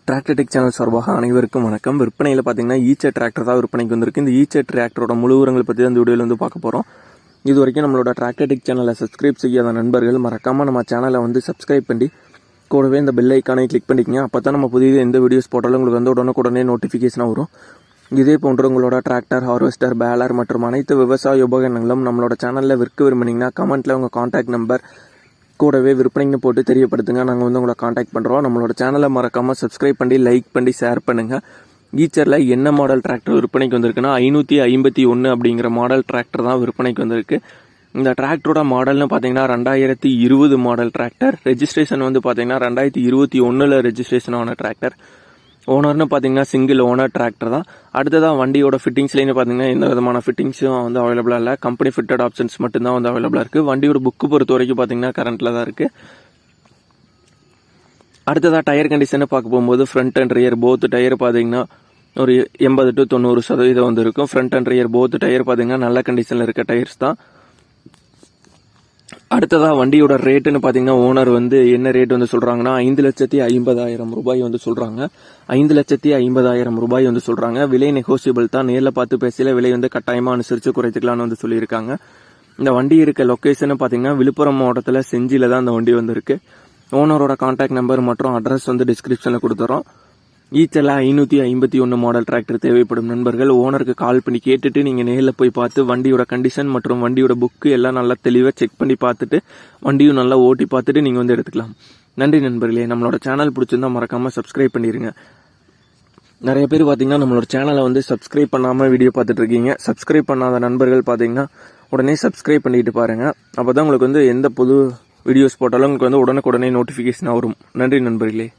Tractor tech channel சார்பாக அனைவருக்கும் வணக்கம். விற்பனையில் பார்த்தீங்கன்னா ஈச்சர் டிராக்டர் தான் விற்பனைக்கு வந்திருக்கு. இந்த ஈச்சர் டிராக்டரோட முழு விவரங்களை பற்றி தான் இந்த வீடியோவில் வந்து பார்க்க போகிறோம். இது வரைக்கும் நம்மளோட டிராக்டர் டெக் சேனலை சப்ஸ்கிரைப் செய்யாத நண்பர்கள் மறக்காமல் நம்ம சேனலை வந்து சப்ஸ்கிரைப் பண்ணி கூடவே இந்த பெல் ஐக்கானை கிளிக் பண்ணிக்கங்க. அப்போ தான் நம்ம புதிய எந்த வீடியோஸ் போட்டாலும் உங்களுக்கு வந்து உடனே நோட்டிஃபிகேஷனாக வரும். இதே போன்று உங்களோட டிராக்டர், ஹார்வெஸ்டர், பேலர் மற்றும் அனைத்து விவசாய உபகரணங்களும் நம்மளோட சேனலில் விற்க விரும்புனீங்கன்னா கமெண்ட்டில் உங்கள் கான்டாக்ட் நம்பர் கூடவே விற்பனைக்கு போட்டு தெரியப்படுத்துங்க. நாங்கள் வந்து உங்களை காண்டாக்ட் பண்ணுறோம். நம்மளோட சேனலை மறக்காமல் சப்ஸ்கிரைப் பண்ணி லைக் பண்ணி ஷேர் பண்ணுங்கள். ஈச்சரில் என்ன மாடல் டிராக்டர் விற்பனைக்கு வந்திருக்குன்னா 551 அப்படிங்கிற மாடல் டிராக்டர் தான் விற்பனைக்கு வந்திருக்கு. இந்த டிராக்டரோட மாடல்னு பார்த்தீங்கன்னா 2020 மாடல் டிராக்டர். ரெஜிஸ்ட்ரேஷன் வந்து பார்த்தீங்கன்னா 2021 ரெஜிஸ்ட்ரேஷன் ஆன டிராக்டர். ஓனர்னு பார்த்தீங்கன்னா சிங்கிள் ஓனர் டிராக்டர் தான். அடுத்ததான் வண்டியோட ஃபிட்டிங்ஸ்லேன்னு பார்த்தீங்கன்னா எந்த விதமான ஃபிட்டிங்ஸும் வந்து அவைலபிளாக இல்லை. கம்பெனி ஃபிட்டட் ஆப்ஷன்ஸ் மட்டும்தான் வந்து அவைலபிளாக இருக்குது. வண்டியோட புக்கு பொறுத்த வரைக்கும் பார்த்தீங்கன்னா கரண்ட்டில் தான் இருக்குது. அடுத்ததாக டயர் கண்டிஷனை பார்க்க போகும்போது front and rear both tyre பார்த்தீங்கன்னா ஒரு 80 to 90% வந்து இருக்கும். Front and rear both tyre பார்த்தீங்கன்னா நல்ல கண்டிஷனில் இருக்க டயர்ஸ் தான். அடுத்ததாக வண்டியோட ரேட்டுன்னு பார்த்தீங்கன்னா ஓனர் வந்து என்ன ரேட் வந்து சொல்கிறாங்கன்னா 5,50,000 ரூபாய் வந்து சொல்கிறாங்க. 5,50,000 ரூபாய் வந்து சொல்கிறாங்க. விலை நெகோசியபிள் தான். நேரில் பார்த்து பேசல விலை வந்து கட்டாயமாக அனுசரித்து குறைத்துக்கலான்னு வந்து சொல்லியிருக்காங்க. இந்த வண்டி இருக்க லொக்கேஷன் பார்த்தீங்கன்னா விழுப்புரம் மாவட்டத்தில் செஞ்சியில் தான் அந்த வண்டி வந்து இருக்கு. ஓனரோட கான்டாக்ட் நம்பர் மற்றும் அட்ரஸ் வந்து டிஸ்கிரிப்ஷனில் கொடுத்துறோம். ஈச்சரில் 551 மாடல் டிராக்டர் தேவைப்படும் நண்பர்கள் ஓனருக்கு கால் பண்ணி கேட்டுட்டு நீங்கள் நேரில் போய் பார்த்து வண்டியோட கண்டிஷன் மற்றும் வண்டியோட புக்கு எல்லாம் நல்லா தெளிவாக செக் பண்ணி பார்த்துட்டு வண்டியும் நல்லா ஓட்டி பார்த்துட்டு நீங்கள் வந்து எடுத்துக்கலாம். நன்றி நண்பர்களே. நம்மளோட சேனல் பிடிச்சிருந்தா மறக்காமல் சப்ஸ்கிரைப் பண்ணிடுங்க. நிறைய பேர் பார்த்தீங்கன்னா நம்மளோட சேனலை வந்து சப்ஸ்கிரைப் பண்ணாமல் வீடியோ பார்த்துட்டு இருக்கீங்க. சப்ஸ்கிரைப் பண்ணாத நண்பர்கள் பார்த்தீங்கன்னா உடனே சப்ஸ்கிரைப் பண்ணிட்டு பாருங்க. அப்போ தான் உங்களுக்கு வந்து எந்த புது வீடியோஸ் போட்டாலும் உங்களுக்கு வந்து உடனே நோட்டிஃபிகேஷனாக வரும். நன்றி நண்பர்களே.